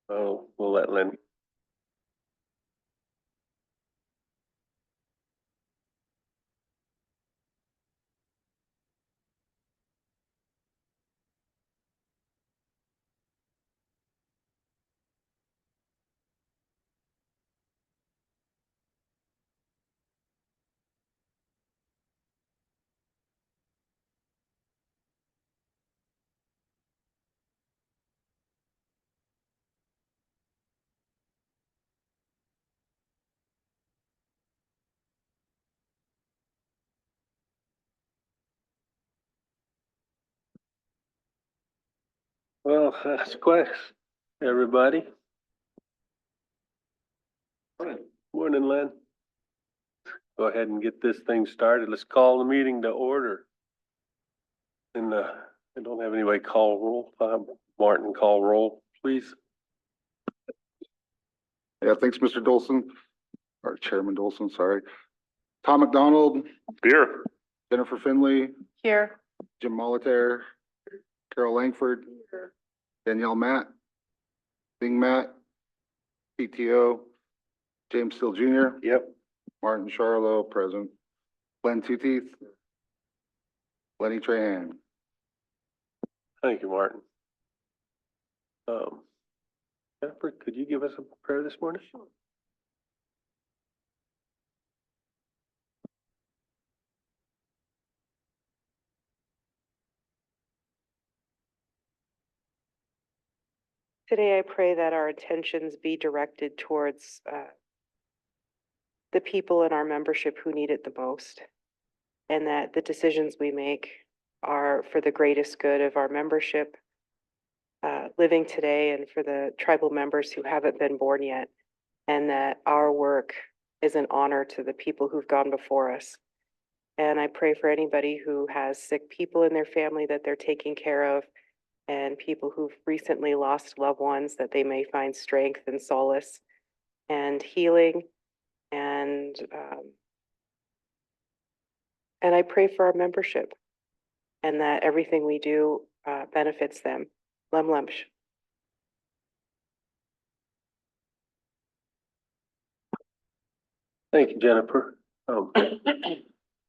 Oh, we'll let Lynn. Well, that's quite everybody. Morning, Lynn. Go ahead and get this thing started. Let's call the meeting to order. And I don't have anybody call roll. Martin, call roll, please. Yeah, thanks, Mr. Dolson, or Chairman Dolson, sorry. Tom McDonald. Here. Jennifer Finley. Here. Jim Molitaire. Carol Langford. Here. Danielle Matt. Bing Matt. PTO. James Still Jr. Yep. Martin Charlo, present. Glenn Two Teeth. Lenny Trahan. Thank you, Martin. Jennifer, could you give us a prayer this morning? Today I pray that our attentions be directed towards the people in our membership who need it the most, and that the decisions we make are for the greatest good of our membership living today and for the tribal members who haven't been born yet, and that our work is an honor to the people who've gone before us. And I pray for anybody who has sick people in their family that they're taking care of, and people who've recently lost loved ones, that they may find strength and solace and healing. And I pray for our membership and that everything we do benefits them. Lem Lemsh. Thank you, Jennifer.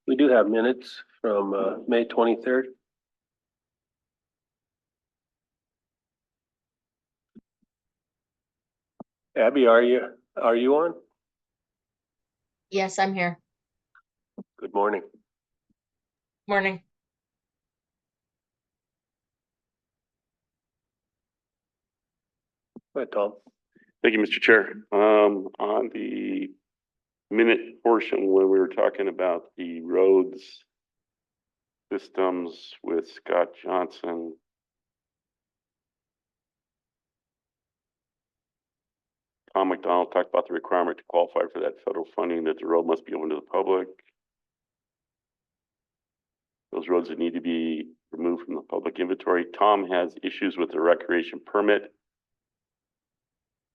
We do have minutes from May 23rd. Abby, are you on? Yes, I'm here. Good morning. Morning. Go ahead, Tom. Thank you, Mr. Chair. On the minute portion when we were talking about the roads systems with Scott Johnson, Tom McDonald talked about the requirement to qualify for that federal funding, that the road must be open to the public. Those roads that need to be removed from the public inventory. Tom has issues with the recreation permit.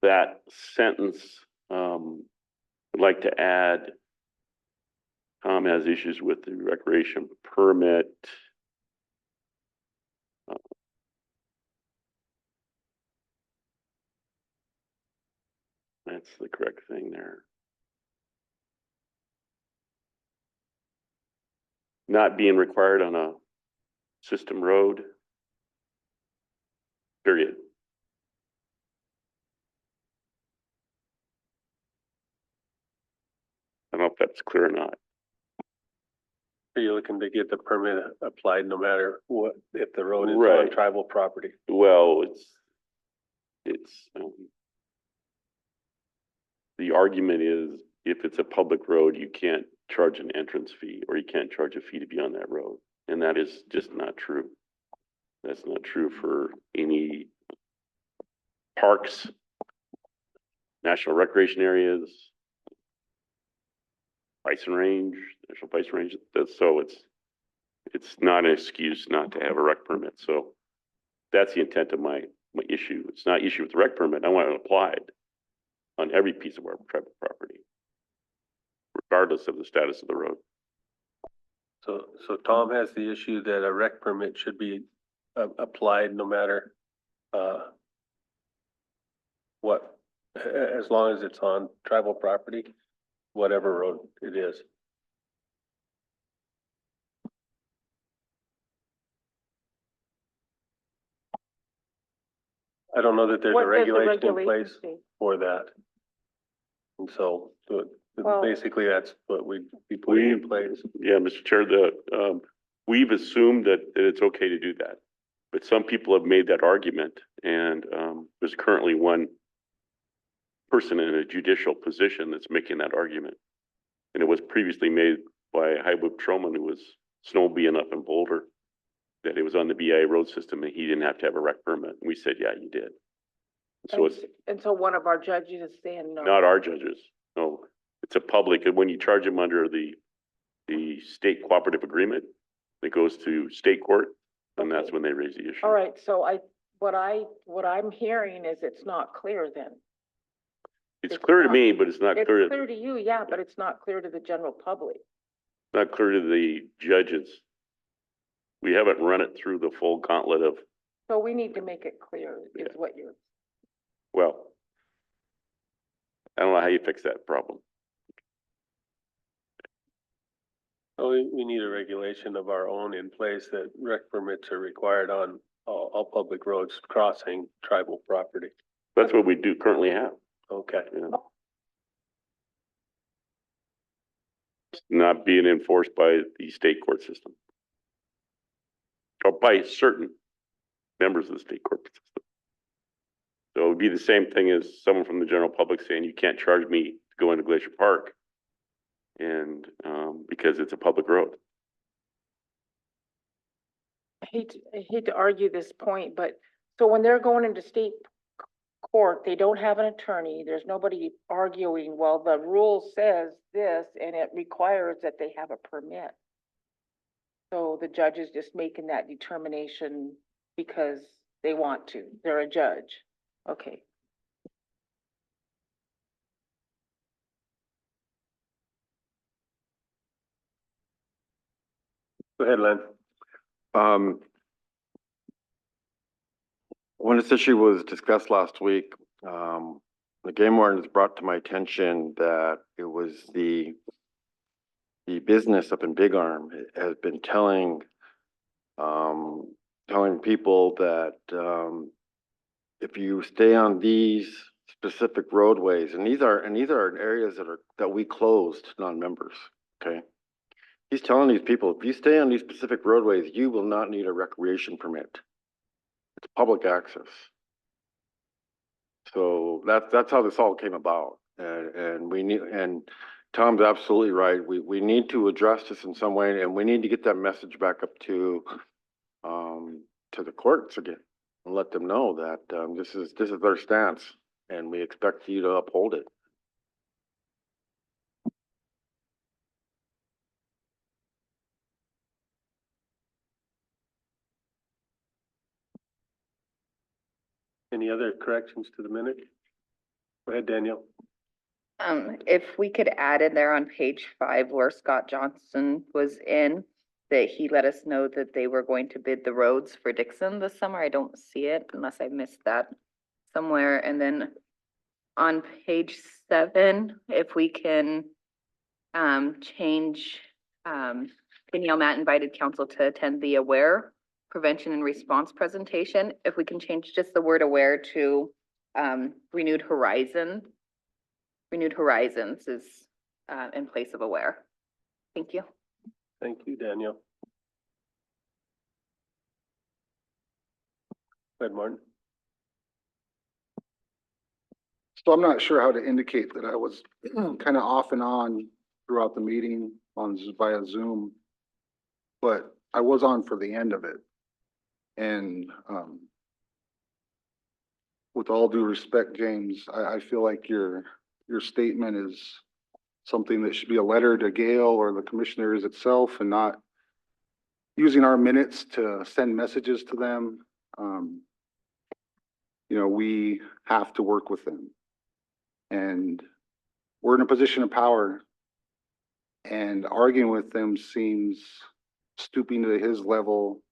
That sentence, I'd like to add, Tom has issues with the recreation permit. That's the correct thing there. Not being required on a system road, period. I don't know if that's clear or not. Are you looking to get the permit applied no matter what, if the road is on Right. tribal property? Well, the argument is if it's a public road, you can't charge an entrance fee or you can't charge a fee to be on that road. And that is just not true. That's not true for any parks, national recreation areas, bison range, national bison range. So it's not an excuse not to have a rec permit. So that's the intent of my issue. It's not issue with the rec permit. I want it applied on every piece of our tribal property, regardless of the status of the road. So Tom has the issue that a rec permit should be applied no matter what, as long as it's on tribal property, whatever road it is. I don't know that there's a What does the regulation in regulation place say? for that. And so, Well- basically, that's what we'd be putting in place. Yeah, Mr. Chair, we've assumed that it's okay to do that. But some people have made that argument and, there's currently one person in a judicial position that's making that argument. And it was previously made by Highwood Troman, who was snowmobiling up in Boulder, that it was on the BIA road system and he didn't have to have a rec permit. And we said, yeah, you did. So it's And so one of our judges is saying no. not our judges. No, it's a public, and when you charge them under the state cooperative agreement, it goes to state court, and that's Okay. when they raise the issue. All right, so what I'm hearing is it's not clear then. It's it's clear to not- me, but it's not It's clear, clear to you, yeah, but it's not clear to the general public. not clear to the judges. We haven't run it through the full gauntlet of, So we need to make it clear is Yeah. what you're, well, I don't know how you fix that problem. Oh, we need a regulation of our own in place that rec permits are required on all public roads crossing tribal property. That's what we do currently have. Okay. you know. It's not being enforced by the state court system. Or by certain members of the state court system. So it would be the same thing as someone from the general public saying, you can't charge me to go into Glacier Park. And, because it's a public road. I hate to argue this point, but so when they're going into state court, they don't have an attorney, there's nobody arguing, well, the rule says this and it requires that they have a permit. So the judge is just making that determination because they want to, they're a judge. Okay. Go ahead, Len. When this issue was discussed last week, the game wardens brought to my attention that it was the business up in Big Arm has been telling people that, if you stay on these specific roadways, and these are areas that we closed to non-members, okay? He's telling these people, if you stay on these specific roadways, you will not need a recreation permit. It's public access. So that's how this all came about. And Tom's absolutely right. We need to address this in some way, and we need to get that message back up to the courts again and let them know that, this is their stance and we expect you to uphold it. Any other corrections to the minute? Go ahead, Daniel. If we could add in there on page 5 where Scott Johnson was in, that he let us know that they were going to bid the roads for Dixon this summer. I don't see it unless I missed that somewhere. And then on page 7, if we can change, Danielle Matt invited council to attend the AWARE prevention and response presentation. If we can change just the word aware to renewed horizons is in place of aware. Thank you. Thank you, Daniel. Go ahead, Martin. So I'm not sure how to indicate that I was kind of off and on throughout the meeting via Zoom, but I was on for the end of it. And with all due respect, James, I feel like your statement is something that should be a letter to Gail or the commissioners itself and not using our minutes to send messages to them. We have to work with them. And we're in a position of power, and arguing with them seems stooping to his level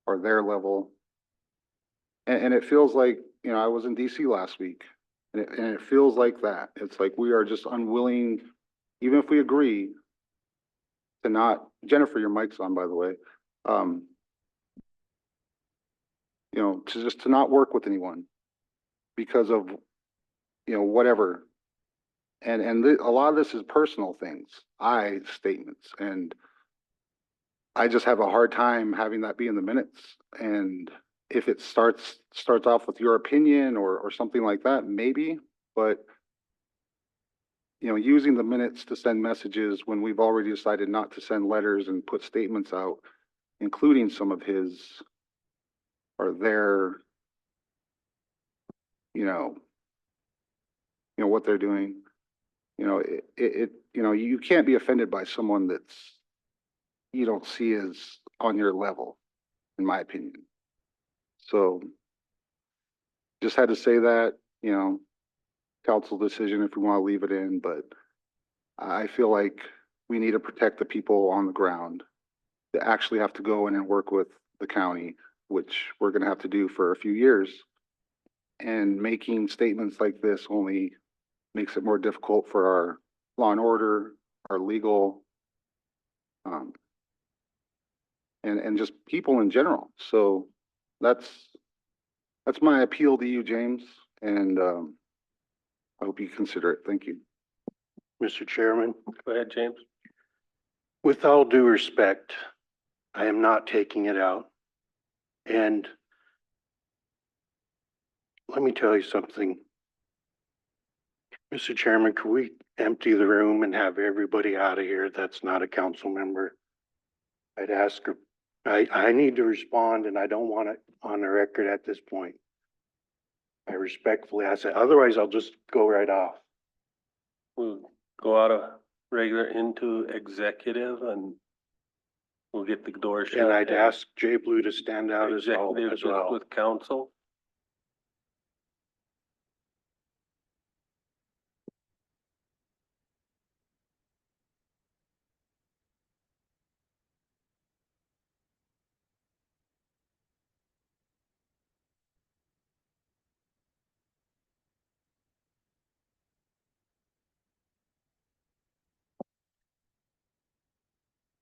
or their level. And it feels like, I was in DC last week And it feels like that. It's like we are just unwilling, even if we agree to not, Jennifer, your mic's on, by the way. You know, to just to not work with anyone because of, you know, whatever. And a lot of this is personal things, statements, and I just have a hard time having that be in the minutes. And if it starts off with your opinion or something like that, maybe, but you know, using the minutes to send messages when we've already decided not to send letters and put statements out, including some of his or their, you know, what they're doing. You know, you know, you can't be offended by someone that's you don't see as on your level, in my opinion. So just had to say that, you know, council decision if we want to leave it in, but I feel like we need to protect the people on the ground that actually have to go in and work with the county, which we're going to have to do for a few years. And making statements like this only makes it more difficult for our law and order, our legal, and just people in general. So that's my appeal to you, James, and I hope you consider it. Thank you. Mr. Chairman, Go ahead, James. with all due respect, I am not taking it out. And let me tell you something. Mr. Chairman, could we empty the room and have everybody out of here that's not a council member? I'd ask her, I need to respond and I don't want it on the record at this point. I respectfully ask it, otherwise I'll just go right off. We'll go out of regular into executive and we'll get the door shut. And I'd ask Jay Blue to stand out as well. Executive just with council.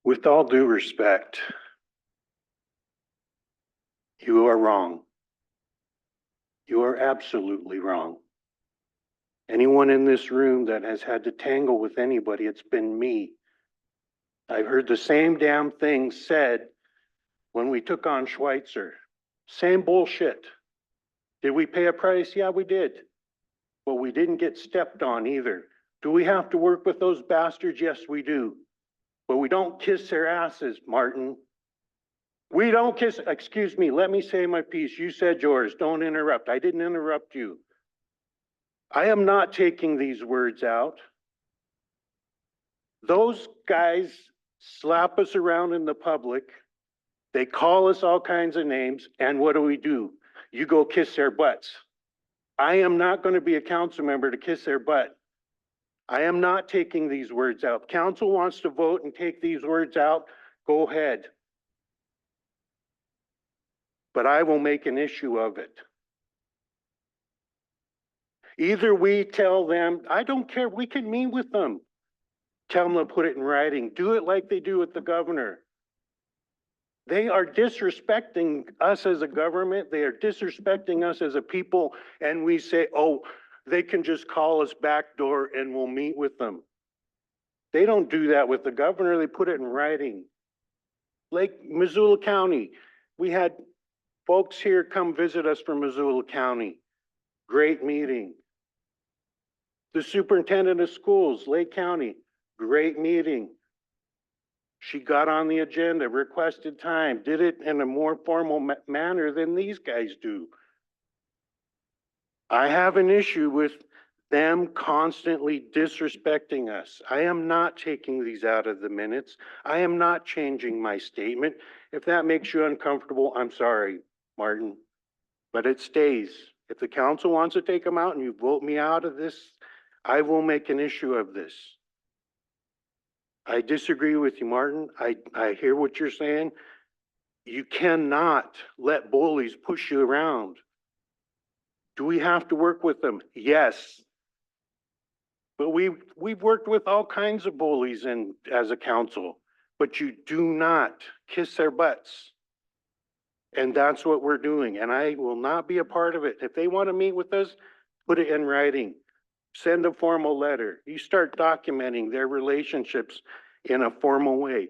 With all due respect, you are wrong. You are absolutely wrong. Anyone in this room that has had to tangle with anybody, it's been me. I've heard the same damn thing said when we took on Schweitzer. Same bullshit. Did we pay a price? Yeah, we did. But we didn't get stepped on either. Do we have to work with those bastards? Yes, we do. But we don't kiss their asses, Martin. We don't kiss, excuse me, let me say my piece. You said yours, don't interrupt. I didn't interrupt you. I am not taking these words out. Those guys slap us around in the public. They call us all kinds of names. And what do? You go kiss their butts. I am not going to be a council member to kiss their butt. I am not taking these words out. Council wants to vote and take these words out. Go ahead. But I will make an issue of it. Either we tell them, I don't care, we can meet with them. Tell them to put it in writing. Do it like they do with the governor. They are disrespecting us as a government. They are disrespecting us as a people. And we say, oh, they can just call us backdoor and we'll meet with them. They don't do that with the governor. They put it in writing. Like Missoula County, we had folks here come visit us from Missoula County. Great meeting. The superintendent of schools, Lake County, great meeting. She got on the agenda, requested time, did it in a more formal manner than these guys do. I have an issue with them constantly disrespecting us. I am not taking these out of the minutes. I am not changing my statement. If that makes you uncomfortable, I'm sorry, Martin, but it stays. If the council wants to take them out and you vote me out of this, I will make an issue of this. I disagree with you, Martin. I hear what you're saying. You cannot let bullies push you around. Do we have to work with them? Yes. But we've worked with all kinds of bullies and as a council, but you do not kiss their butts. And that's what we're doing, and I will not be a part of it. If they want to meet with us, put it in writing. Send a formal letter. You start documenting their relationships in a formal way.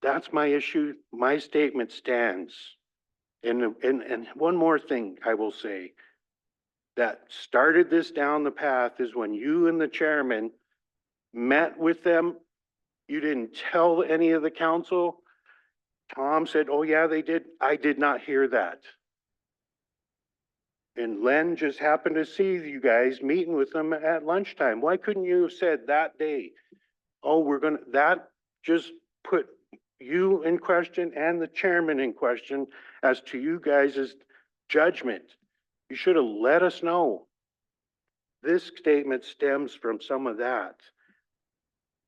That's my issue. My statement stands. And one more thing I will say that started this down the path is when you and the chairman met with them. You didn't tell any of the council. Tom said, oh yeah, they did. I did not hear that. And Len just happened to see you guys meeting with them at lunchtime. Why couldn't you have said that day, oh, that just put you in question and the chairman in question as to you guys' judgment. You should have let us know. This statement stems from some of that.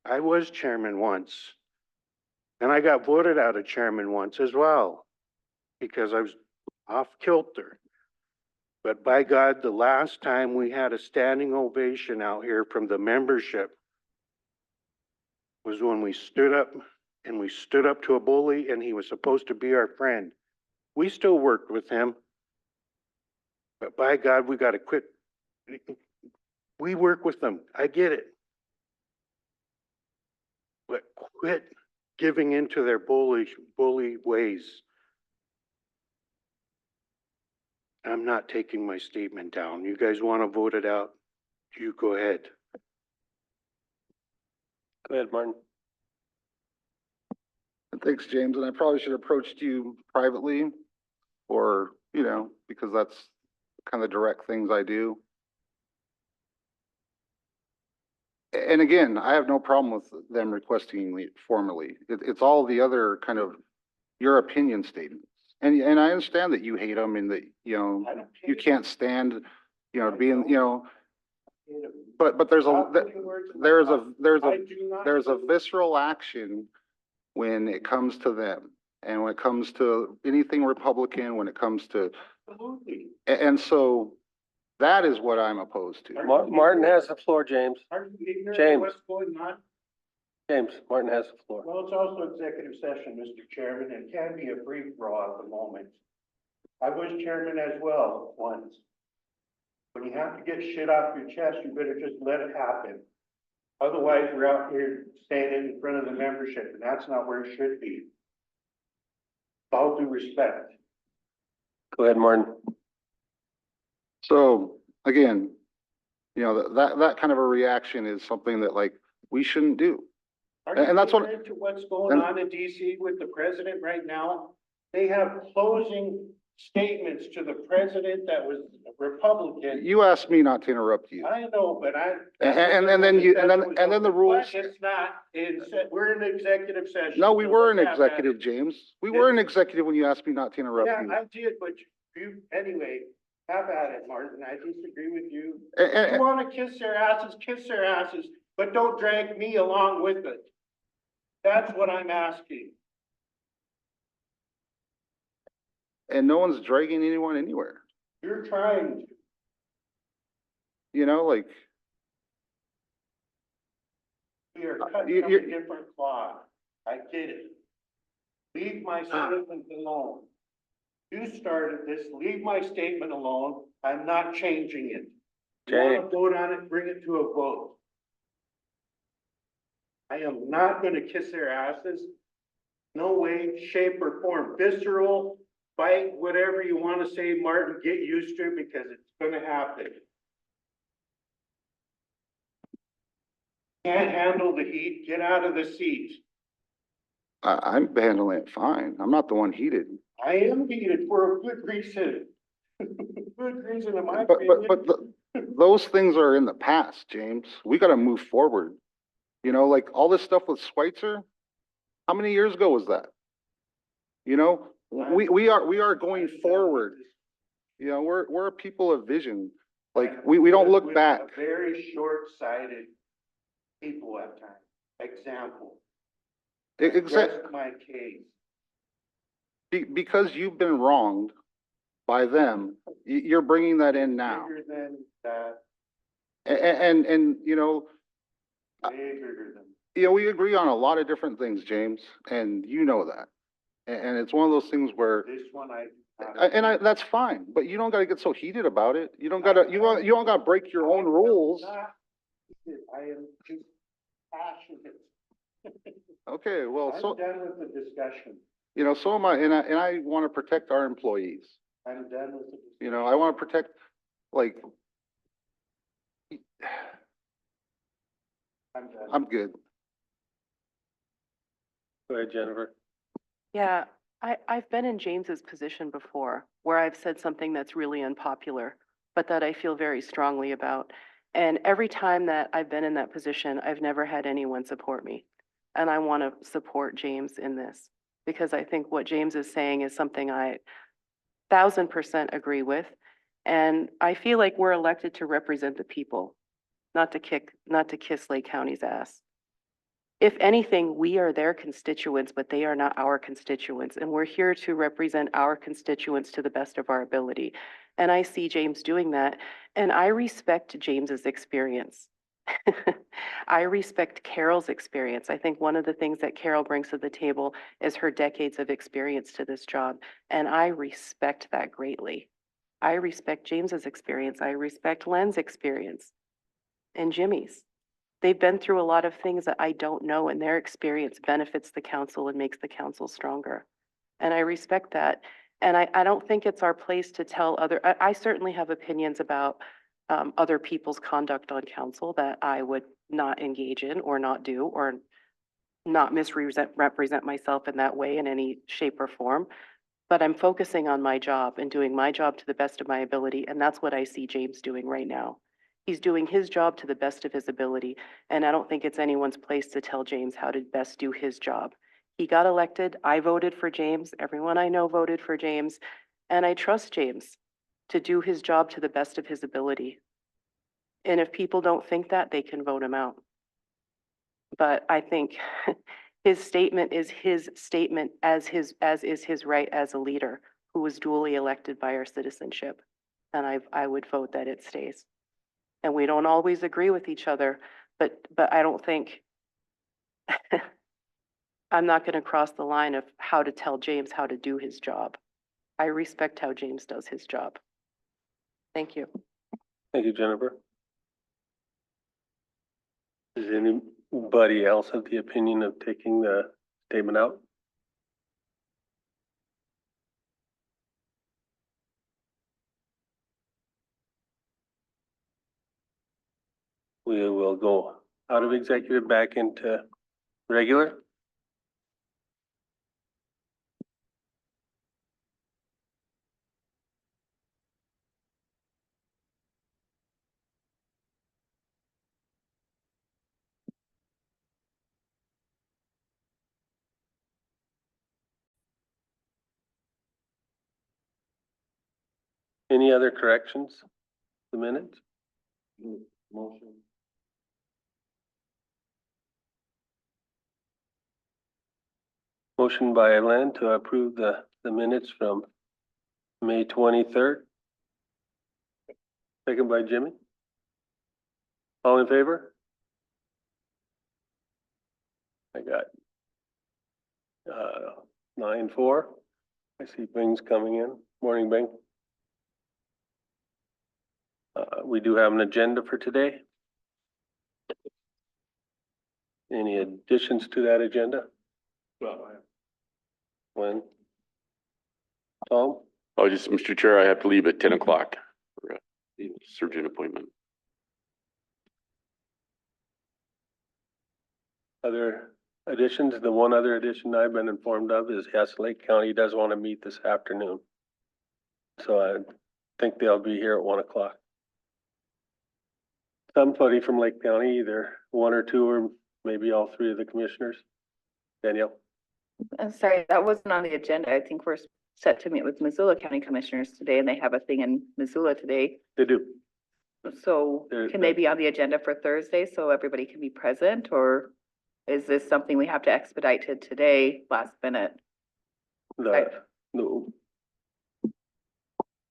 I was chairman once, and I got voted out of chairman once as well, because I was off kilter. But by God, the last time we had a standing ovation out here from the membership was when we stood up to a bully, and he was supposed to be our friend. We still worked with him, but by God, we got to quit. We work with them. I get it. But quit giving into their bully ways. I'm not taking my statement down. You guys want to vote it out? You go ahead. Go ahead, Martin. Thanks, James, and I probably should have approached you privately or, because that's kind of direct things I do. And again, I have no problem with them requesting me formally. It's all the other kind of your opinion statements. And I understand that you hate them and that, you can't stand, being, but there's a visceral action when it comes to them and when it comes to anything Republican, when it comes to, and so that is what I'm opposed to. Martin has the floor, James. Are you ignorant James. of what's going on? James, Martin has the floor. Well, it's also executive session, Mr. Chairman, and can be a free for all at the moment. I was chairman as well once. When you have to get shit off your chest, you better just let it happen. Otherwise, we're out here standing in front of the membership, and that's not where it should be. With all due respect. Go ahead, Martin. So again, that kind of a reaction is something that like we shouldn't do. And that's what Into what's going on in DC with the president right now. They have closing statements to the president that was a Republican. you asked me not to interrupt you. I know, but And then the rules. It's not, we're in executive session. No, we so were in let's have that. executive, James. We were in executive when you asked me not to interrupt Yeah, you. I did, but anyway, have at it, Martin. I disagree with you. And- You wanna kiss their asses, but don't drag me along with it. That's what I'm asking. And no one's dragging anyone anywhere. You're trying to. Like, We are cut from you- a different cloth. I get it. Leave my statement alone. You started this, leave my statement alone. I'm not changing it. You wanna vote on it, bring it to a vote. I am not gonna kiss their asses. No way, shape or form. Visceral, fight, whatever you wanna say, Martin, get used to it because it's gonna happen. Can't handle the heat, get out of the seat. I'm handling it fine. I'm not the one heated. I am heated for a good reason. Good reason in my But opinion. those things are in the past, James. We gotta move forward. Like all this stuff with Schweitzer, how many years ago was that? We are going forward. We're a people of vision. Like, we don't look With back. a very short-sighted people at times. Example. Exactly. Rest my case. Because you've been wronged by them. You're bringing that in now. Bigger than that, And, you know, way bigger than. you know, we agree on a lot of different things, James, and you know that. And it's one of those things where, This one that's fine, but you don't gotta get so heated about it. You don't gotta, you don't gotta break your own rules. I am just passionate. Okay, well, so, done with the discussion. you know, so am I, and I wanna protect our employees. I'm done with the. You know, I wanna protect, like, I'm done. I'm good. Go ahead, Jennifer. Yeah, I've been in James's position before, where I've said something that's really unpopular, but that I feel very strongly about. And every time that I've been in that position, I've never had anyone support me. And I want to support James in this, because I think what James is saying is something I 1000% agree with. And I feel like we're elected to represent the people, not to kiss Lake County's ass. If anything, we are their constituents, but they are not our constituents. And we're here to represent our constituents to the best of our ability. And I see James doing that. And I respect James's experience. I respect Carol's experience. I think one of the things that Carol brings to the table is her decades of experience to this job. And I respect that greatly. I respect James's experience. I respect Len's experience and Jimmy's. They've been through a lot of things that I don't know, and their experience benefits the council and makes the council stronger. And I respect that. And I don't think it's our place to tell I certainly have opinions about other people's conduct on council that I would not engage in or not do or not represent myself in that way in any shape or form. But I'm focusing on my job and doing my job to the best of my ability. And that's what I see James doing right now. He's doing his job to the best of his ability. And I don't think it's anyone's place to tell James how to best do his job. He got elected. I voted for James. Everyone I know voted for James. And I trust James to do his job to the best of his ability. And if people don't think that, they can vote him out. But I think his statement is his statement as is his right as a leader who was duly elected by our citizenship. And I would vote that it stays. And we don't always agree with each other, but I don't think I'm not going to cross the line of how to tell James how to do his job. I respect how James does his job. Thank you. Thank you, Jennifer. Does anybody else have the opinion of taking the statement out? We will go out of executive back into regular. Any other corrections? The minutes? Motion. Motion by Len to approve the minutes from May 23rd. Second by Jimmy. All in favor? I got 9-4. I see Bing's coming in. Morning, Bing. We do have an agenda for today. Any additions to that agenda? When? Tom? Oh, just, Mr. Chair, I have to leave at 10 o'clock for a surgeon appointment. Other additions? The one other addition I've been informed of is yes, Lake County does want to meet this afternoon. So I think they'll be here at 1 o'clock. Somebody from Lake County, either one or two, or maybe all three of the commissioners. Danielle? I'm sorry, that wasn't on the agenda. I think we're set to meet with Missoula County Commissioners today, and they have a thing in Missoula today. They do. So can they be on the agenda for Thursday so everybody can be present, or is this something we have to expedite to today, last minute? No.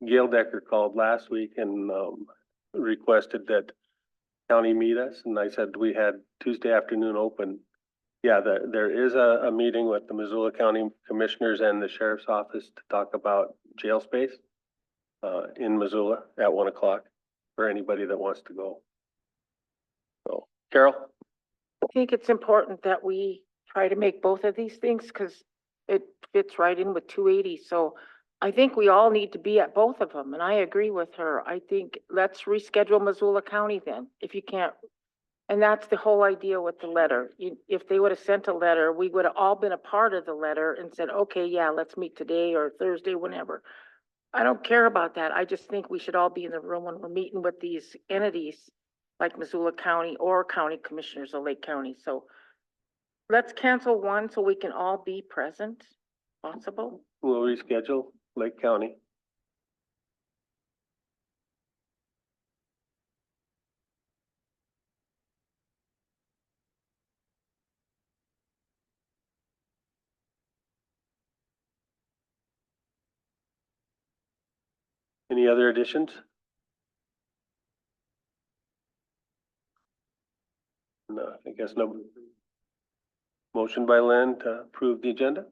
Gail Decker called last week and, requested that county meet us, and I said we had Tuesday afternoon open. Yeah, there is a meeting with the Missoula County Commissioners and the Sheriff's Office to talk about jail space in Missoula at 1 o'clock for anybody that wants to go. So, Carol? I think it's important that we try to make both of these things because it fits right in with 280. So I think we all need to be at both of them, and I agree with her. I think let's reschedule Missoula County then, if you can't. And that's the whole idea with the letter. If they would have sent a letter, we would have all been a part of the letter and said, okay, yeah, let's meet today or Thursday, whenever. I don't care about that. I just think we should all be in the room when we're meeting with these entities like Missoula County or county commissioners of Lake County. So let's cancel one so we can all be present, possible. We'll reschedule Lake County. Any other additions? No, I guess no. Motion by Len to approve the agenda.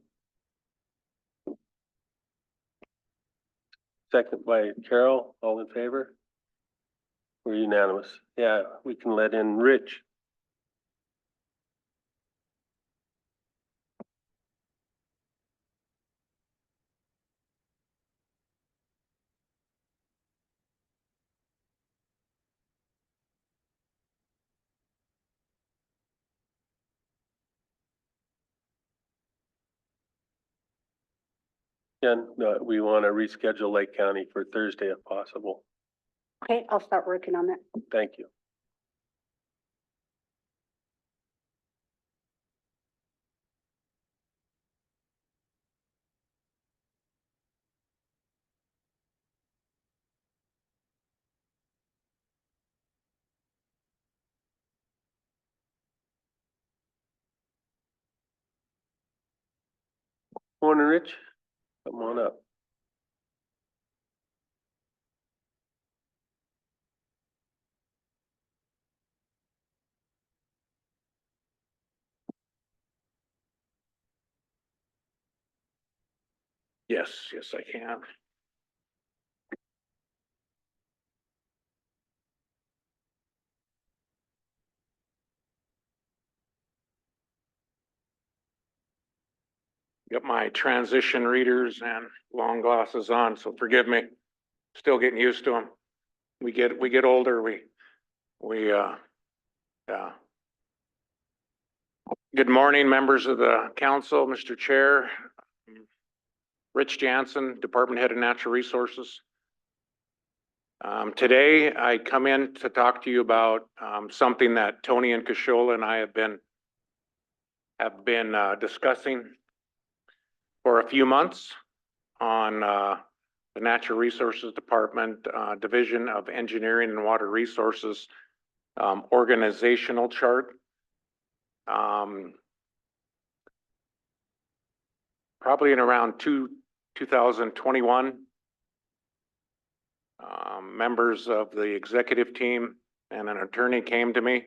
Second by Carol, all in favor? We're unanimous. Yeah, we can let in Rich. Ken, we want to reschedule Lake County for Thursday if possible. Okay, I'll start working on that. Thank you. Morning, Rich. Come on up. Yes, I can. Got my transition readers and long glasses on, so forgive me. Still getting used to them. We get older, yeah. Good morning, members of the council, Mr. Chair. Rich Jansen, Department Head of Natural Resources. Today I come in to talk to you about something that Tony and Kashola and I have been discussing for a few months on the Natural Resources Department Division of Engineering and Water Resources organizational chart. Probably in around 2021, members of the executive team and an attorney came to me.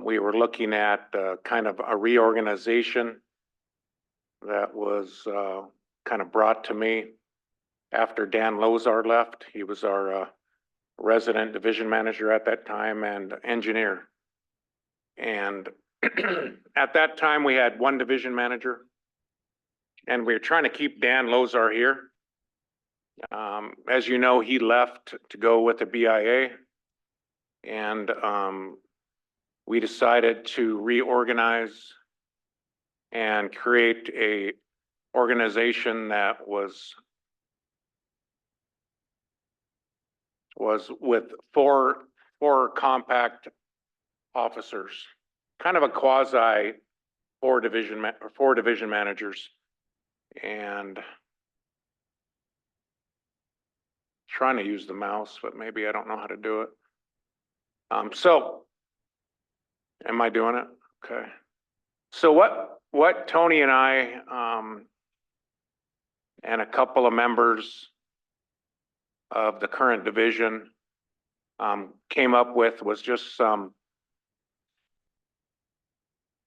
We were looking at kind of a reorganization that was kind of brought to me after Dan Lozar left. He was our resident division manager at that time and engineer. And at that time, we had one division manager, and we were trying to keep Dan Lozar here. As you know, he left to go with the BIA, and we decided to reorganize and create a organization that was with four compact officers, kind of a quasi four division managers, and trying to use the mouse, but maybe I don't know how to do it. So am I doing it? Okay. So what Tony and I and a couple of members of the current division came up with was just some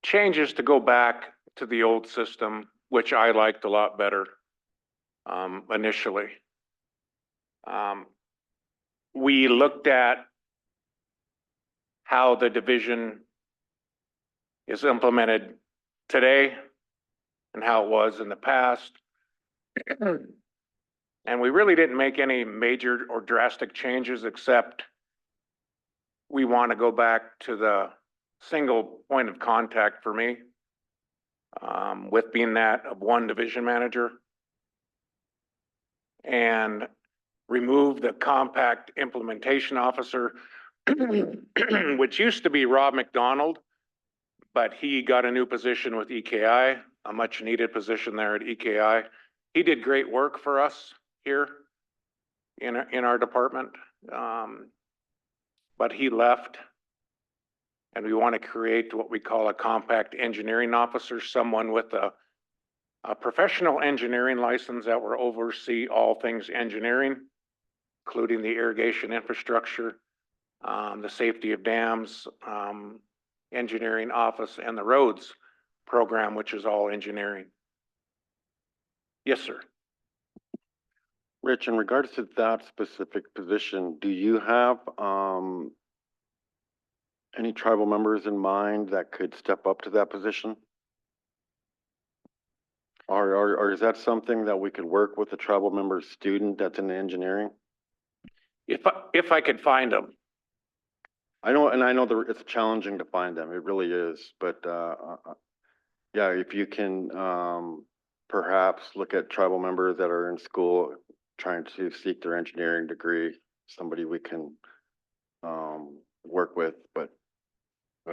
changes to go back to the old system, which I liked a lot better initially. We looked at how the division is implemented today and how it was in the past. And we really didn't make any major or drastic changes, except we want to go back to the single point of contact for me, with being that of one division manager, and remove the compact implementation officer, which used to be Rob McDonald, but he got a new position with EKI, a much needed position there at EKI. He did great work for us here in our department, but he left, and we want to create what we call a compact engineering officer, someone with a professional engineering license that will oversee all things engineering, including the irrigation infrastructure, the safety of dams, engineering office, and the roads program, which is all engineering. Yes, sir. Rich, in regards to that specific position, do you have, any tribal members in mind that could step up to that position? Or is that something that we could work with a tribal member student that's in engineering? If I could find them. I know it's challenging to find them, it really is, but, yeah, if you can, perhaps look at tribal members that are in school trying to seek their engineering degree, somebody we can, work with, but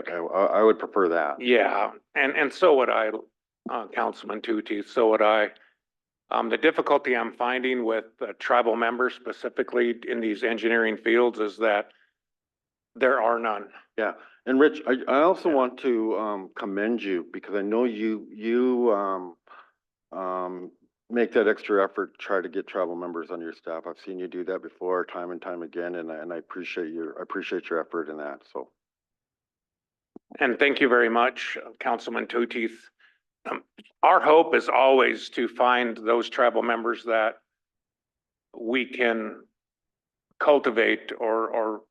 I would prefer that. Yeah, and so would I, Councilman Tutti, so would I. The difficulty I'm finding with tribal members specifically in these engineering fields is that there are none. Yeah, and Rich, I also Yeah. want to commend you because I know you make that extra effort to try to get tribal members on your staff. I've seen you do that before, time and time again, and I appreciate your effort in that, so. And thank you very much, Councilman Tutti. Our hope is always to find those tribal members that we can cultivate or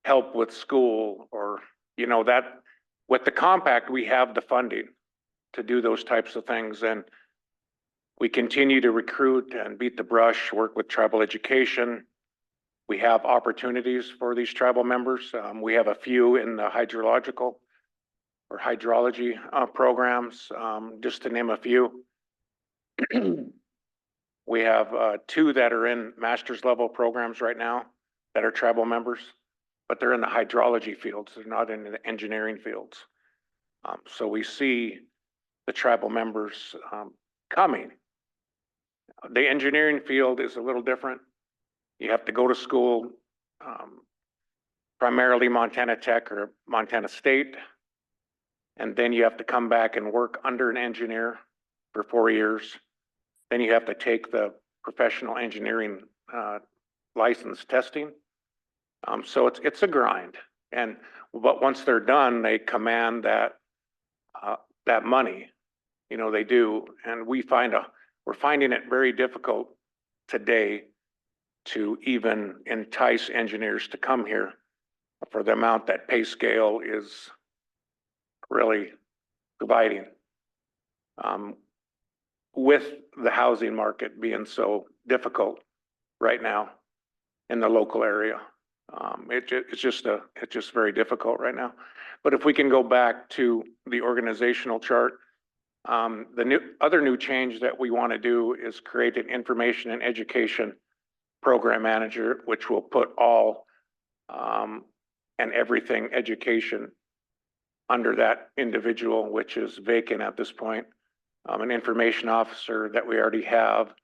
help with school, or, that with the compact, we have the funding to do those types of things. And we continue to recruit and beat the brush, work with tribal education. We have opportunities for these tribal members. We have a few in the hydrological or hydrology programs, just to name a few. We have 2 that are in master's level programs right now that are tribal members, but they're in the hydrology fields. They're not in the engineering fields. So we see the tribal members coming. The engineering field is a little different. You have to go to school, primarily Montana Tech or Montana State, and then you have to come back and work under an engineer for 4 years. Then you have to take the professional engineering license testing. So it's a grind, but once they're done, they command that money. They do, and we're finding it very difficult today to even entice engineers to come here for the amount that pay scale is really providing. With the housing market being so difficult right now in the local area, it's just very difficult right now. But if we can go back to the organizational chart, the other new change that we want to do is create an information and education program manager, which will put all and everything education under that individual, which is vacant at this point. An information officer that we already have,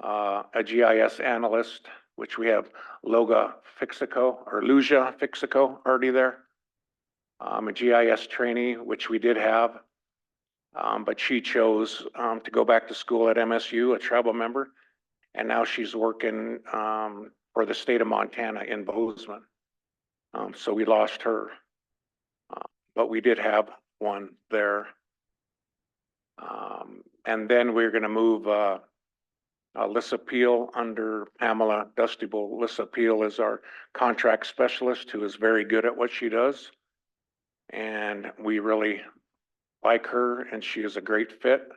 a GIS analyst, which we have Luja Fixico already there. A GIS trainee, which we did have, but she chose to go back to school at MSU, a tribal member, and now she's working for for the state of Montana in Bozeman. So we lost her. But we did have one there. And then we're gonna move, Alyssa Peel under Pamela Dustable. Alyssa Peel is our contract specialist who is very good at what she does. And we really like her and she is a great fit.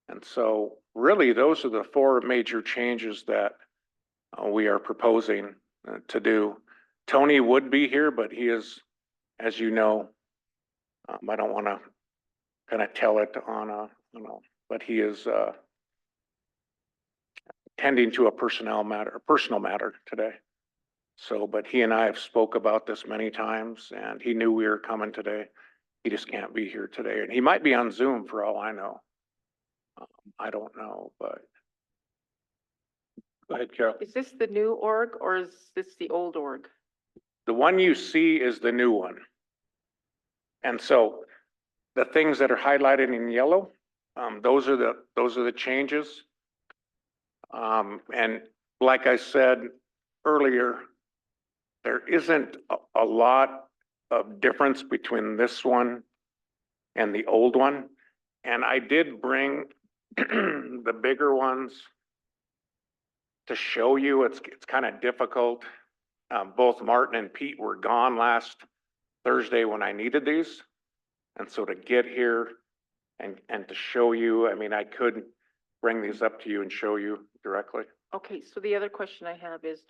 And so really, those are the four major changes that we are proposing to do. Tony would be here, but he is, as you know, I don't want to kind of tell it on a, but he is tending to a personal matter today. So, but he and I have spoke about this many times and he knew we were coming today. He just can't be here today. And he might be on Zoom for all I know. I don't know, but. Go ahead, Carol. Is this the new org or is this the old org? The one you see is the new one. And so the things that are highlighted in yellow, those are the changes. And like I said earlier, there isn't a lot of difference between this one and the old one. And I did bring the bigger ones to show you. It's kind of difficult. Both Martin and Pete were gone last Thursday when I needed these. And so to get here and to show you, I mean, I could bring these up to you and show you directly. Okay, so the other question I have is,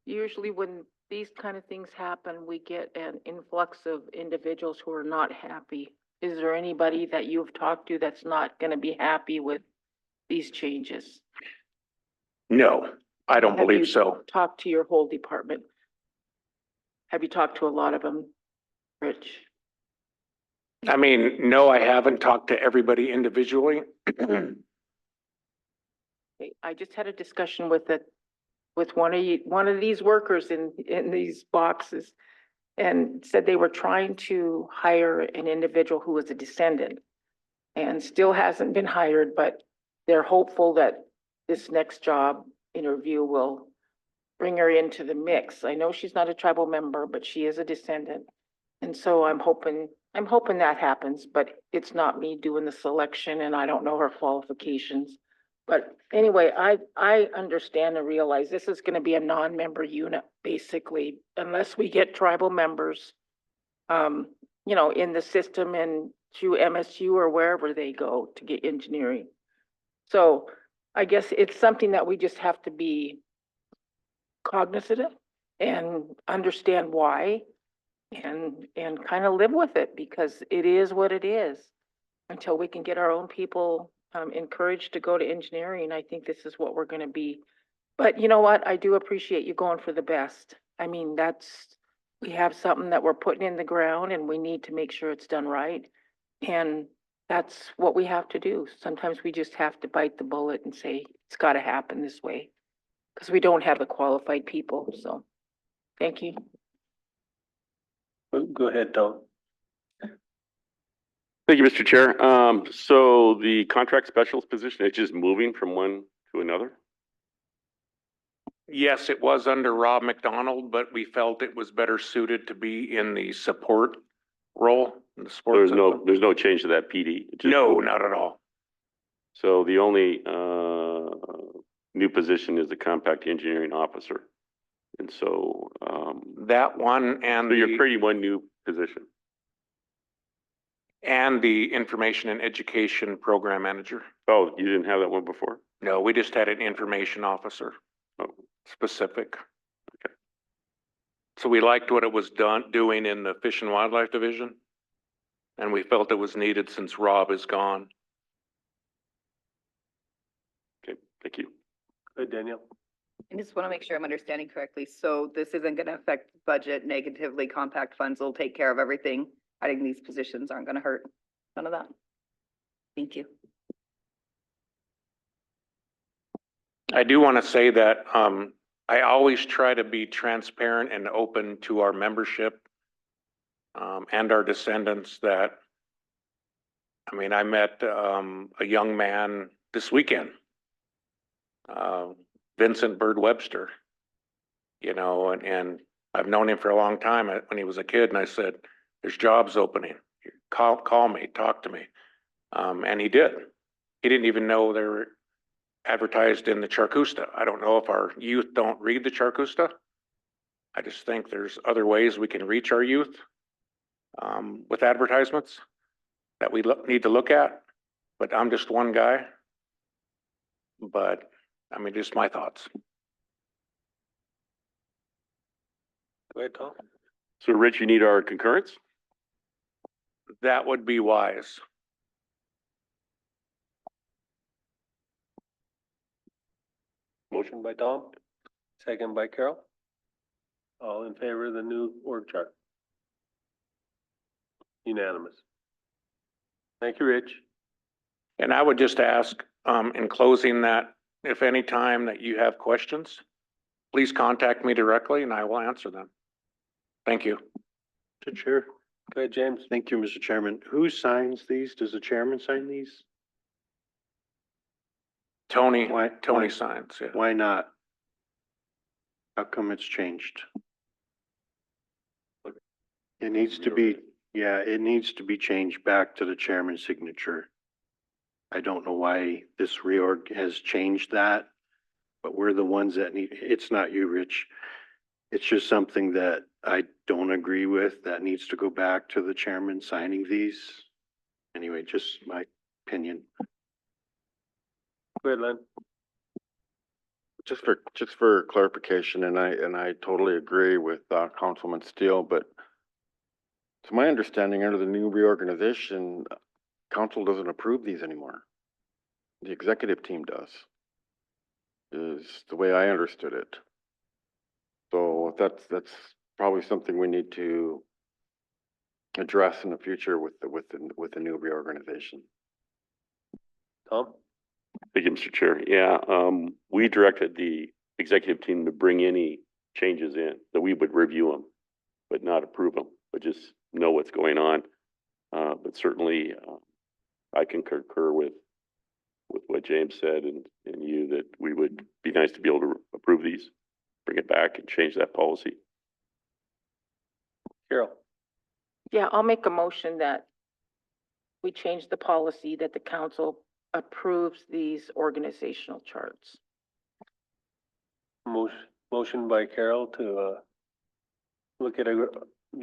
usually when these kind of things happen, we get an influx of individuals who are not happy. Is there anybody that you've talked to that's not going to be happy with these changes? No, I don't Have believe you so. Talked to your whole department? Have you talked to a lot of them, Rich? I mean, no, I haven't talked to everybody individually. Okay, I just had a discussion with one of these workers in these boxes, and said they were trying to hire an individual who was a descendant and still hasn't been hired, but they're hopeful that this next job interview will bring her into the mix. I know she's not a tribal member, but she is a descendant. And so I'm hoping that happens, but it's not me doing the selection and I don't know her qualifications. But anyway, I understand and realize this is gonna be a non-member unit, basically, unless we get tribal members, you know, in the system and through MSU or wherever they go to get engineering. So I guess it's something that we just have to be cognizant of and understand why and kind of live with it, because it is what it is. Until we can get our own people encouraged to go to engineering, I think this is what we're going to be. But you know what? I do appreciate you going for the best. I mean, we have something that we're putting in the ground and we need to make sure it's done right. And that's what we have to do. Sometimes we just have to bite the bullet and say, it's got to happen this way, because we don't have the qualified people. So thank you. Go ahead, Tom. Thank you, Mr. Chair. So the contract specialist position, it's just moving from one to another? Yes, it was under Rob McDonald, but we felt it was better suited to be in the support role. In the support system. There's no change to that PD? It just No, moved. not at all. So the only new position is the compact engineering officer. And so, That one and so you're the, creating one new position. and the information and education program manager. Oh, you didn't have that one before? No, we just had an information officer, Oh, specific. Okay. So we liked what it was doing in the Fish and Wildlife Division. And we felt it was needed since Rob is gone. okay, thank you. Good, Danielle. I just want to make sure I'm understanding correctly. So this isn't going to affect budget negatively. Compact funds will take care of everything. Adding these positions aren't going to hurt. None of that. Thank you. I do want to say that I always try to be transparent and open to our membership and our descendants. That, I mean, I met a young man this weekend, Vincent Bird Webster, you know, and I've known him for a long time, when he was a kid, and I said, there's jobs opening. Call me, talk to me. And he did. He didn't even know they were advertised in the Charcusta. I don't know if our youth don't read the Charcusta. I just think there's other ways we can reach our youth with advertisements that we need to look at. But I'm just one guy. But I mean, just my thoughts. Go ahead, Tom. So Rich, you need our concurrence? That would be wise. Motion by Tom, second by Carol. All in favor of the new org chart? Unanimous. Thank you, Rich. And I would just ask, in closing, that if any time that you have questions, please contact me directly and I will answer them. Thank you. Mr. Chair. Go ahead, James. Thank you, Mr. Chairman. Who signs these? Does the chairman sign these? Tony Why- signs, yeah. Why not? How come it's changed? It needs to be, yeah, it needs to be changed back to the chairman's signature. I don't know why this reorg has changed that, but we're the ones that need, it's not you, Rich. It's just something that I don't agree with, that needs to go back to the chairman signing these. Anyway, just my opinion. Go ahead, Len. Just for clarification, and I totally agree with, Councilman Steele, but to my understanding, under the new reorganization, council doesn't approve these anymore. The executive team does, is the way I understood it. So that's probably something we need to address in the future with the new reorganization. Tom? Thank you, Mr. Chair. Yeah, we directed the executive team to bring any changes in, that we would review them, but not approve them, but just know what's going on. But certainly, I can concur with what James said and you, that we would be nice to be able to approve these, bring it back and change that policy. Carol? Yeah, I'll make a motion that we change the policy that the council approves these organizational charts. Motion by Carol to, look at,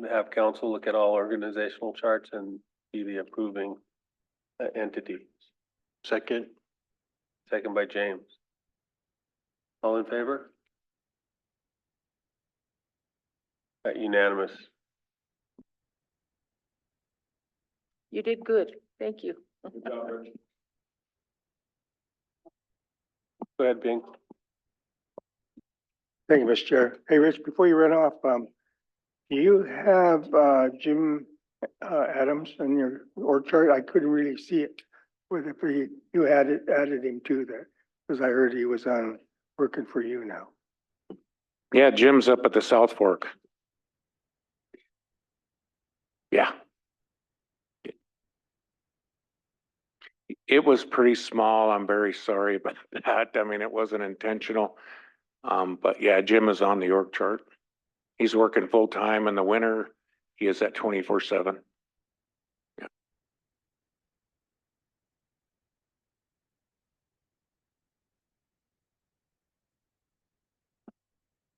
have council look at all organizational charts and be the approving entity. Second. Second by James. All in favor? Unanimous. You did good. Thank you. Go ahead, Bing. Thank you, Mr. Chair. Hey, Rich, before you run off, do you have, Jim, Adams on your org chart? I couldn't really see it. Whether you added him to that, because I heard he was on, working for you now. Yeah, Jim's up at the South Fork. Yeah. It was pretty small. I'm very sorry about that. I mean, it wasn't intentional. But yeah, Jim is on the org chart. He's working full time in the winter. He is at 24/7. Yeah.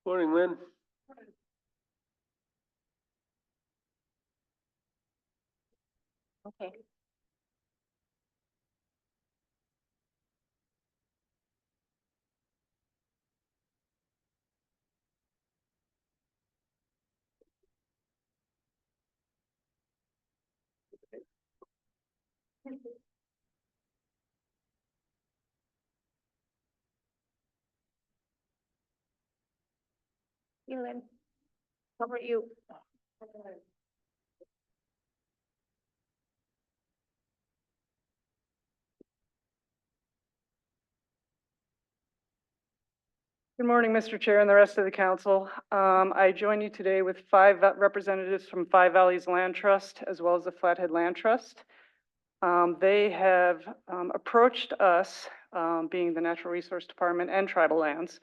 Morning, Lynn. Okay. Hey, Lynn, how are you? Good morning, Mr. Chair and the rest of the council. I join you today with five representatives from Five Valleys Land Trust, as well as the Flathead Land Trust. They have approached us, being the Natural Resource Department and Tribal Lands,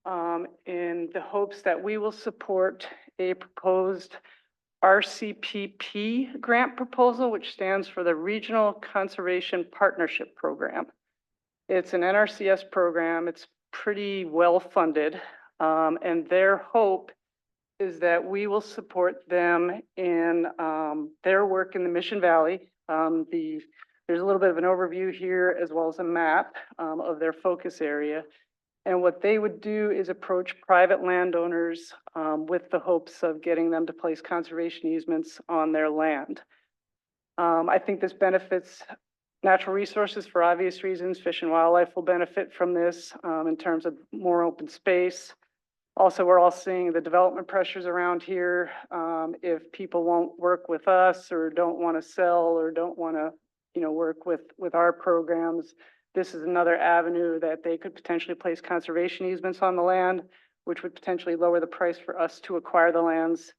in the hopes that we will support a proposed RCPP grant proposal, which stands for the Regional Conservation Partnership Program. It's an NRCS program. It's pretty well funded. And their hope is that we will support them in their work in the Mission Valley. There's a little bit of an overview here as well as a map of their focus area. And what they would do is approach private landowners with the hopes of getting them to place conservation easements on their land. I think this benefits natural resources for obvious reasons. Fish and wildlife will benefit from this in terms of more open space. Also, we're all seeing the development pressures around here. If people won't work with us or don't want to sell or don't want to, work with our programs, this is another avenue that they could potentially place conservation easements on the land, which would potentially lower the price for us to acquire the lands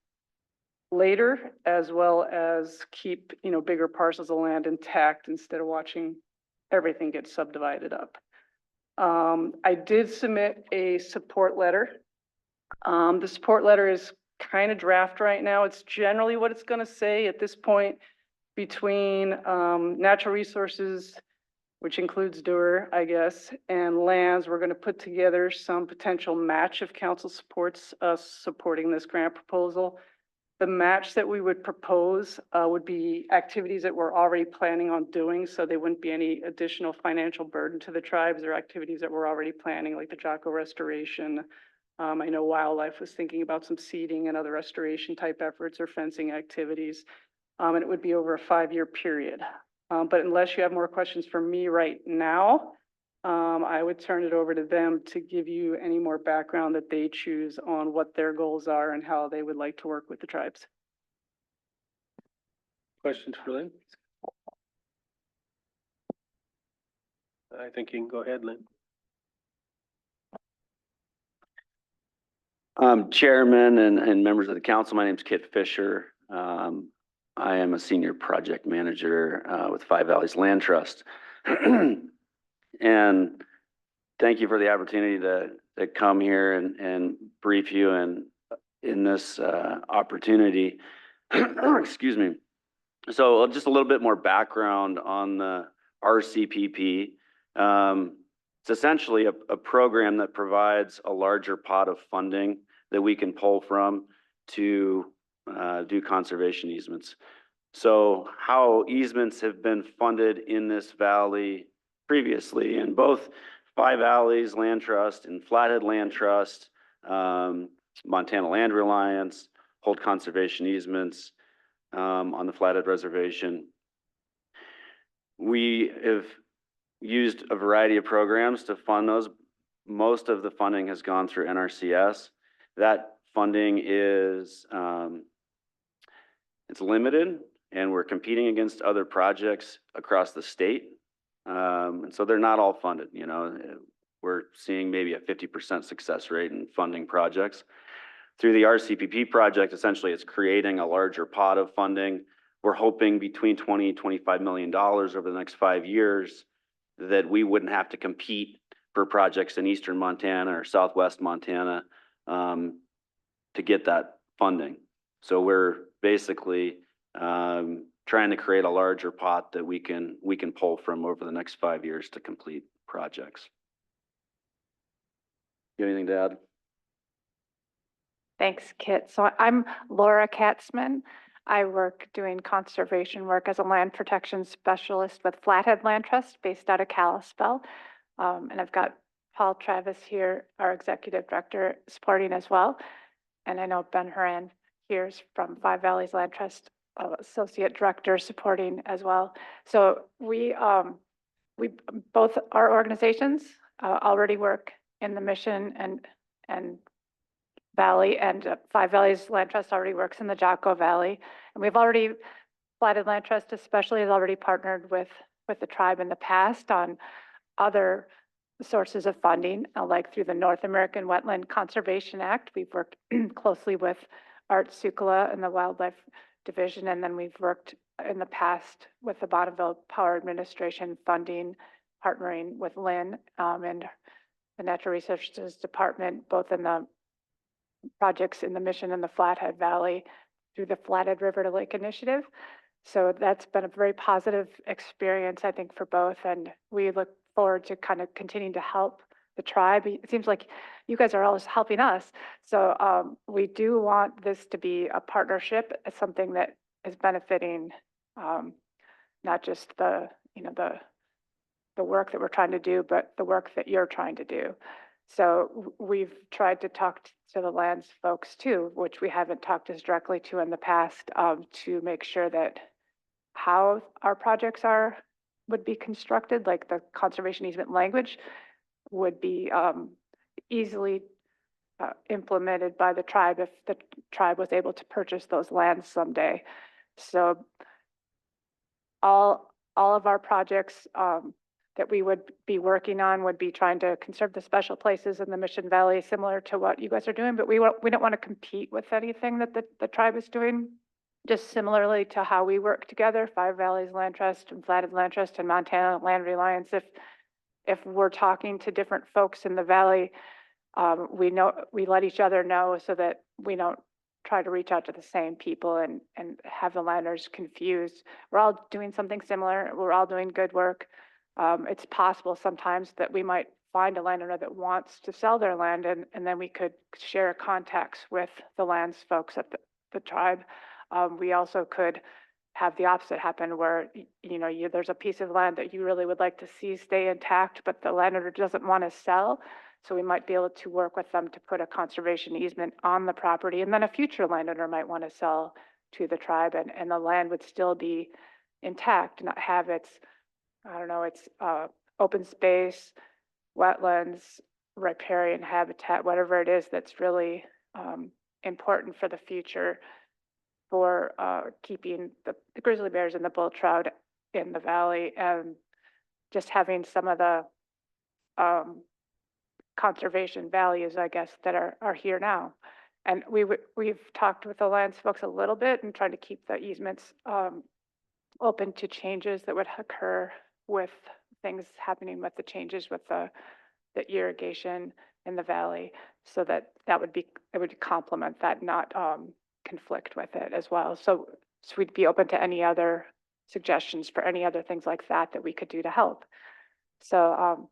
later, as well as keep, bigger parcels of land intact instead of watching everything get subdivided up. I did submit a support letter. The support letter is kind of draft right now. It's generally what it's going to say at this point between natural resources, which includes DUR, I guess, and lands. We're going to put together some potential match if council supports us supporting this grant proposal. The match that we would propose would be activities that we're already planning on doing, so there wouldn't be any additional financial burden to the tribes or activities that we're already planning, like the Jocko restoration. I know Wildlife was thinking about some seeding and other restoration type efforts or fencing activities, and it would be over a 5-year period. But unless you have more questions for me right now, I would turn it over to them to give you any more background that they choose on what their goals are and how they would like to work with the tribes. Questions for Lynn? I think you can go ahead, Lynn. Chairman and members of the council, my name is Kit Fisher. I am a senior project manager with Five Valleys Land Trust. And thank you for the opportunity to come here and brief you in this opportunity. Excuse me. So just a little bit more background on the RCPP. It's essentially a program that provides a larger pot of funding that we can pull from to do conservation easements. So how easements have been funded in this valley previously, in both Five Valleys Land Trust and Flathead Land Trust, Montana Land Reliance, hold conservation easements on the Flathead Reservation. We have used a variety of programs to fund those. Most of the funding has gone through NRCS. That funding is it's limited, and we're competing against other projects across the state. And so they're not all funded. We're seeing maybe a 50% success rate in funding projects. Through the RCPP project, essentially it's creating a larger pot of funding. We're hoping between $20 and $25 million over the next 5 years that we wouldn't have to compete for projects in eastern Montana or southwest Montana to get that funding. So we're basically trying to create a larger pot that we can pull from over the next 5 years to complete projects. You have anything to add? Thanks, Kit. So I'm Laura Katzman. I work doing conservation work as a land protection specialist with Flathead Land Trust based out of Kalispell. And I've got Paul Travis here, our executive director, supporting as well. And I know Ben Horan here is from Five Valleys Land Trust, associate director, supporting as well. So we both our organizations already work in the Mission and Valley, and Five Valleys Land Trust already works in the Jocko Valley. And we've already, Flathead Land Trust especially, has already partnered with the tribe in the past on other sources of funding, like through the North American Wetland Conservation Act. We've worked closely with Art Sukala and the Wildlife Division, and then we've worked in the past with the Bonneville Power Administration funding, partnering with Lynn and the Natural Resources Department, both in the projects in the Mission and the Flathead Valley through the Flathead River to Lake Initiative. So that's been a very positive experience, I think, for both. And we look forward to kind of continuing to help the tribe. It seems like you guys are always helping us. So we do want this to be a partnership, something that is benefiting not just the work that we're trying to do, but the work that you're trying to do. So we've tried to talk to the lands folks too, which we haven't talked as directly to in the past, to make sure that how our projects would be constructed, like the conservation easement language would be easily implemented by the tribe if the tribe was able to purchase those lands someday. So all of our projects that we would be working on would be trying to conserve the special places in the Mission Valley, similar to what you guys are doing, but we don't want to compete with anything that the tribe is doing. Just similarly to how we work together, Five Valleys Land Trust and Flathead Land Trust and Montana Land Reliance. If we're talking to different folks in the valley, we let each other know so that we don't try to reach out to the same people and have the landers confused. We're all doing something similar. We're all doing good work. It's possible sometimes that we might find a landowner that wants to sell their land, and then we could share contacts with the lands folks at the tribe. We also could have the opposite happen where, there's a piece of land that you really would like to see stay intact, but the landowner doesn't want to sell. So we might be able to work with them to put a conservation easement on the property. And then a future landowner might want to sell to the tribe, and the land would still be intact, not have its open space, wetlands, riparian habitat, whatever it is that's really important for the future for keeping the grizzly bears and the bull trout in the valley, and just having some of the conservation values, I guess, that are here now. And we've talked with the lands folks a little bit and tried to keep the easements open to changes that would occur with things happening with the changes with the irrigation in the valley, so it would complement that, not conflict with it as well. So we'd be open to any other suggestions for any other things like that we could do to help. So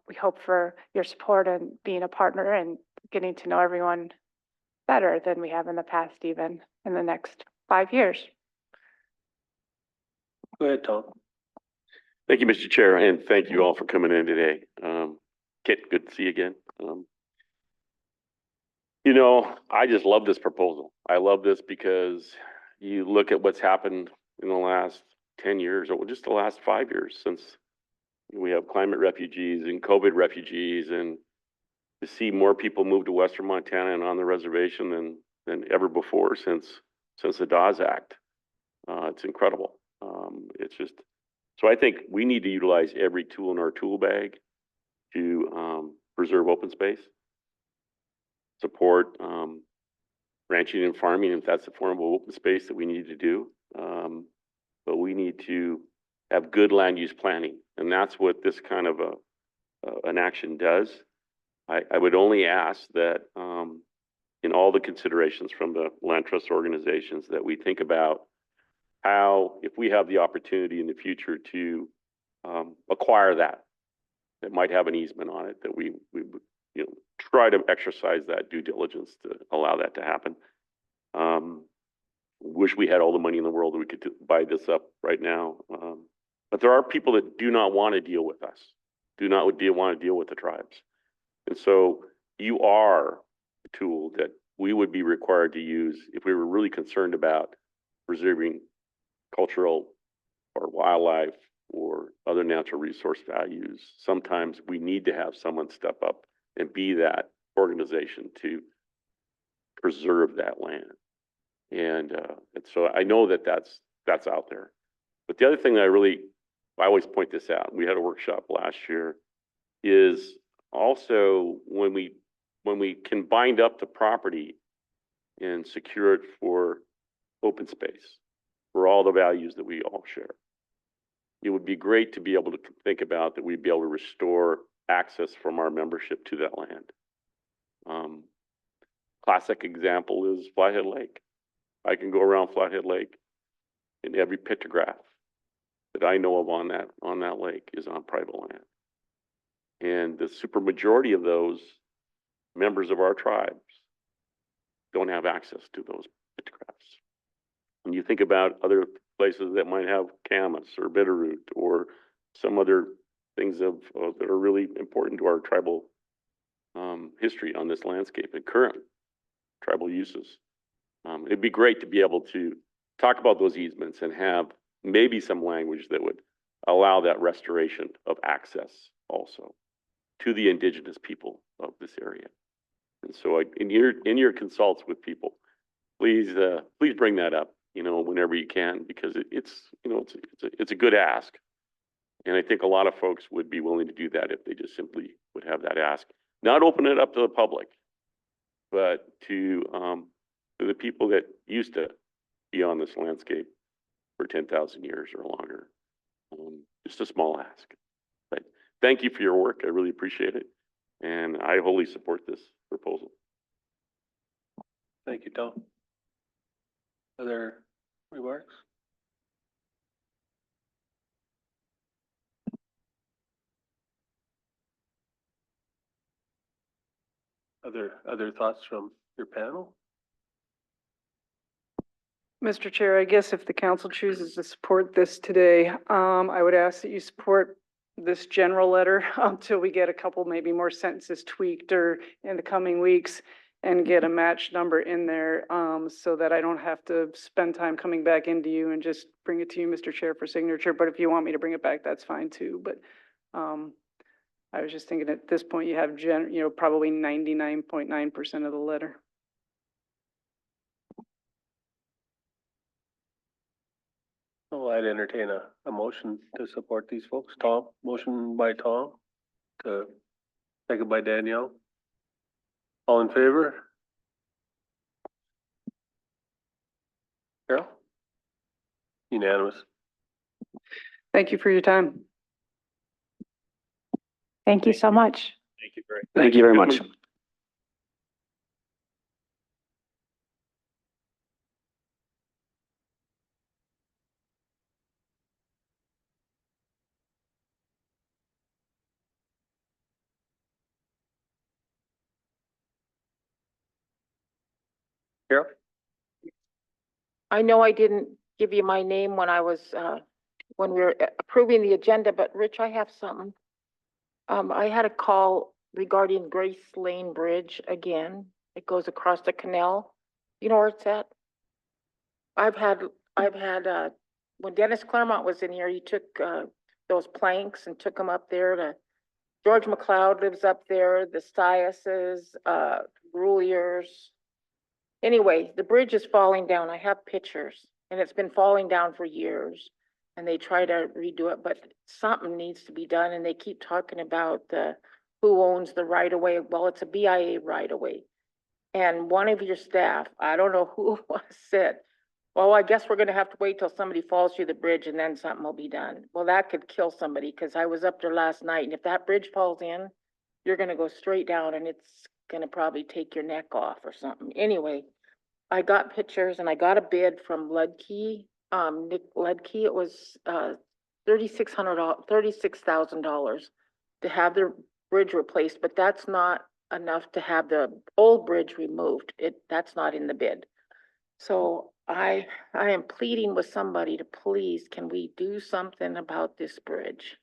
we hope for your support and being a partner and getting to know everyone better than we have in the past, even in the next 5 years. Go ahead, Tom. Thank you, Mr. Chair, and thank you all for coming in today. Kit, good to see you again. I just love this proposal. I love this because you look at what's happened in the last 10 years, or just the last 5 years, since we have climate refugees and COVID refugees, and to see more people move to Western Montana and on the reservation than ever before since the Dawes Act. It's incredible. So I think we need to utilize every tool in our tool bag to preserve open space, support ranching and farming if that's the form of open space that we need to do. But we need to have good land use planning, and that's what this kind of an action does. I would only ask that in all the considerations from the land trust organizations that we think about how, if we have the opportunity in the future to acquire that might have an easement on it, that we try to exercise that due diligence to allow that to happen. Wish we had all the money in the world that we could buy this up right now. But there are people that do not want to deal with us, do not want to deal with the tribes. And so you are a tool that we would be required to use if we were really concerned about preserving cultural or wildlife or other natural resource values. Sometimes we need to have someone step up and be that organization to preserve that land. And so I know that that's out there. But the other thing that I always point this out, we had a workshop last year, is also when we can bind up the property and secure it for open space, for all the values that we all share. It would be great to be able to think about that we'd be able to restore access from our membership to that land. Classic example is Flathead Lake. I can go around Flathead Lake, and every pictograph that I know of on that lake is on private land. And the supermajority of those members of our tribes don't have access to those pictographs. When you think about other places that might have camas or bitterroot or some other things that are really important to our tribal history on this landscape and current tribal uses. It'd be great to be able to talk about those easements and have maybe some language that would allow that restoration of access also to the indigenous people of this area. And so in your consults with people, please bring that up, whenever you can, because it's a good ask. And I think a lot of folks would be willing to do that if they just simply would have that ask. Not open it up to the public, but to the people that used to be on this landscape for 10,000 years or longer. Just a small ask. But thank you for your work. I really appreciate it. And I wholly support this proposal. Thank you, Tom. Other remarks? Other thoughts from your panel? Mr. Chair, I guess if the council chooses to support this today, I would ask that you support this general letter until we get a couple, maybe more sentences tweaked or in the coming weeks and get a match number in there, so that I don't have to spend time coming back into you and just bring it to you, Mr. Chair, for signature. But if you want me to bring it back, that's fine too. But, I was just thinking at this point, you have probably 99.9% of the letter. Oh, I'd entertain a motion to support these folks. Tom, motion by Tom, second by Danielle. All in favor? Carol? Unanimous. Thank you for your time. Thank you so much. Thank you very Thank you very much. Carol? I know I didn't give you my name when I was, when we were approving the agenda, but Rich, I have something. I had a call regarding Grace Lane Bridge again. It goes across the canal. You know where it's at? I've had, when Dennis Claremont was in here, he took, those planks and took them up there to, George McLeod lives up there, the Stiases, Ruliers. Anyway, the bridge is falling down. I have pictures and it's been falling down for years. And they try to redo it, but something needs to be done. And they keep talking about who owns the right of way. Well, it's a BIA right of way. And one of your staff, I don't know who it was, said, well, I guess we're gonna have to wait till somebody falls through the bridge and then something will be done. Well, that could kill somebody, because I was up there last night, and if that bridge falls in, you're gonna go straight down and it's gonna probably take your neck off or something. Anyway, I got pictures and I got a bid from Ludkey, Nick Ludkey. It was $36,000 to have their bridge replaced, but that's not enough to have the old bridge removed. That's not in the bid. So I am pleading with somebody to please, can we do something about this bridge?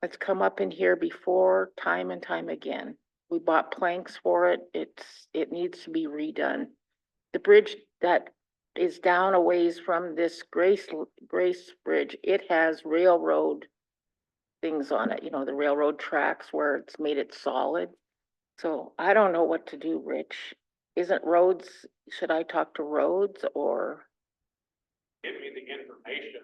It's come up in here before, time and time again. We bought planks for it. It needs to be redone. The bridge that is down a ways from this Grace Bridge, it has railroad things on it, the railroad tracks where it's made it solid. So I don't know what to do, Rich. Should I talk to Rhodes or? Give me the information.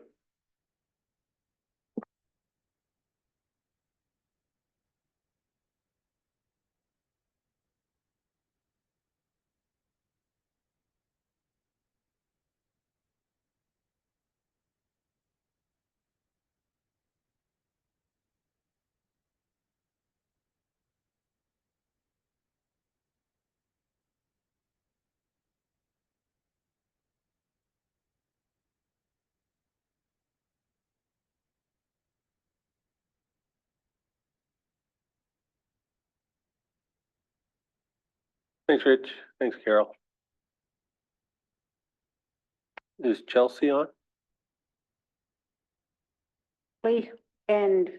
Thanks, Rich. Thanks, Carol. Is Chelsea on? And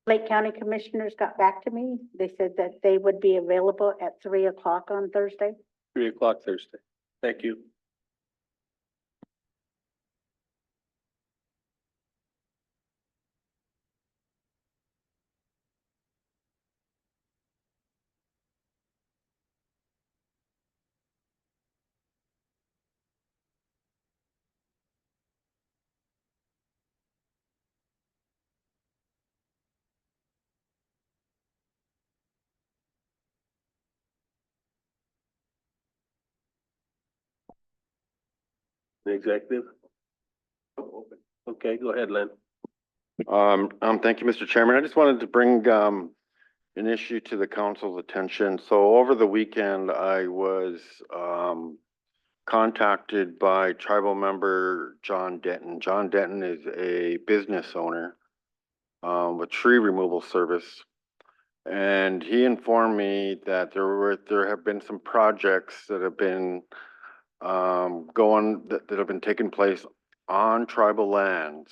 Lake County Commissioners got back to me. They said that they would be available at 3 o'clock on Thursday. 3 o'clock Thursday. Thank you. The executive? Okay, go ahead, Len. Thank you, Mr. Chairman. I just wanted to bring, an issue to the council's attention. So over the weekend, I was, contacted by tribal member John Denton. John Denton is a business owner, with tree removal service. And he informed me that there have been some projects that have been, that have been taking place on tribal lands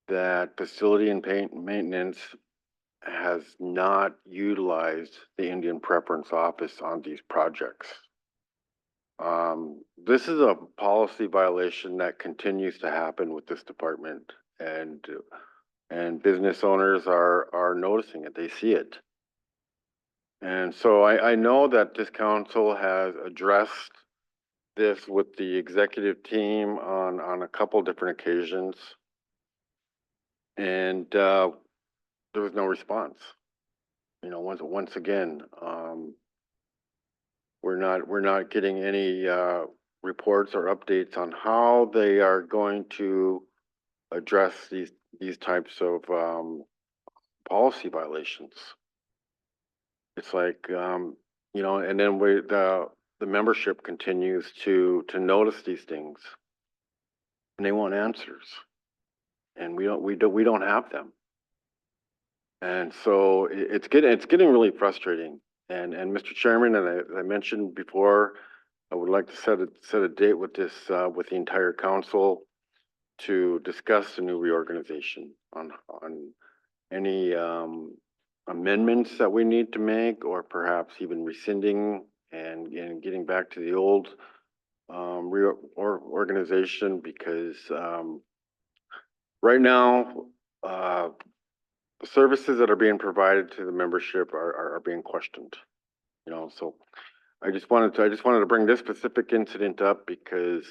that facility and maintenance has not utilized the Indian Preference Office on these projects. This is a policy violation that continues to happen with this department, and business owners are noticing it. They see it. And so I know that this council has addressed this with the executive team on a couple different occasions. And, there was no response. You know, once again, we're not getting any, reports or updates on how they are going to address these types of, policy violations. It's like, you know, and then the membership continues to notice these things, and they want answers, and we don't have them. And so it's getting really frustrating. And Mr. Chairman, and I mentioned before, I would like to set a date with this, with the entire council to discuss the new reorganization on any, amendments that we need to make, or perhaps even rescinding and getting back to the old, organization, because, right now, the services that are being provided to the membership are being questioned, you know. So I just wanted to bring this specific incident up because,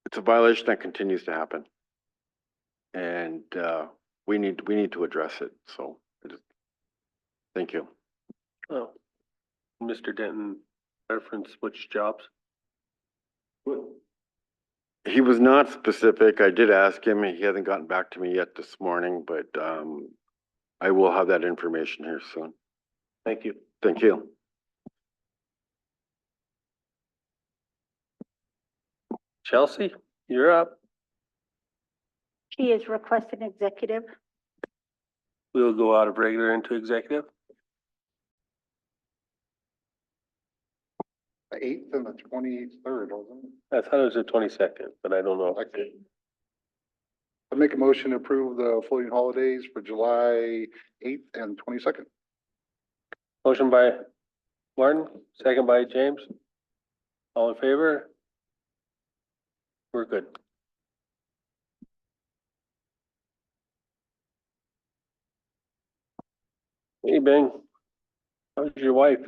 it's a violation that continues to happen, and, we need to address it. So thank you. Oh, Mr. Denton reference which jobs? He was not specific. I did ask him. He hasn't gotten back to me yet this morning, but, I will have that information here soon. Thank you. Thank you. Chelsea, you're up. She is requesting executive. We'll go out of regular into executive. The 8th and the 23rd, wasn't it? I thought it was the 22nd, but I don't know. Okay. I make a motion to approve the floating holidays for July 8th and 22nd. Motion by Martin, second by James. All in favor? We're good. Hey, Bing. How's your wife?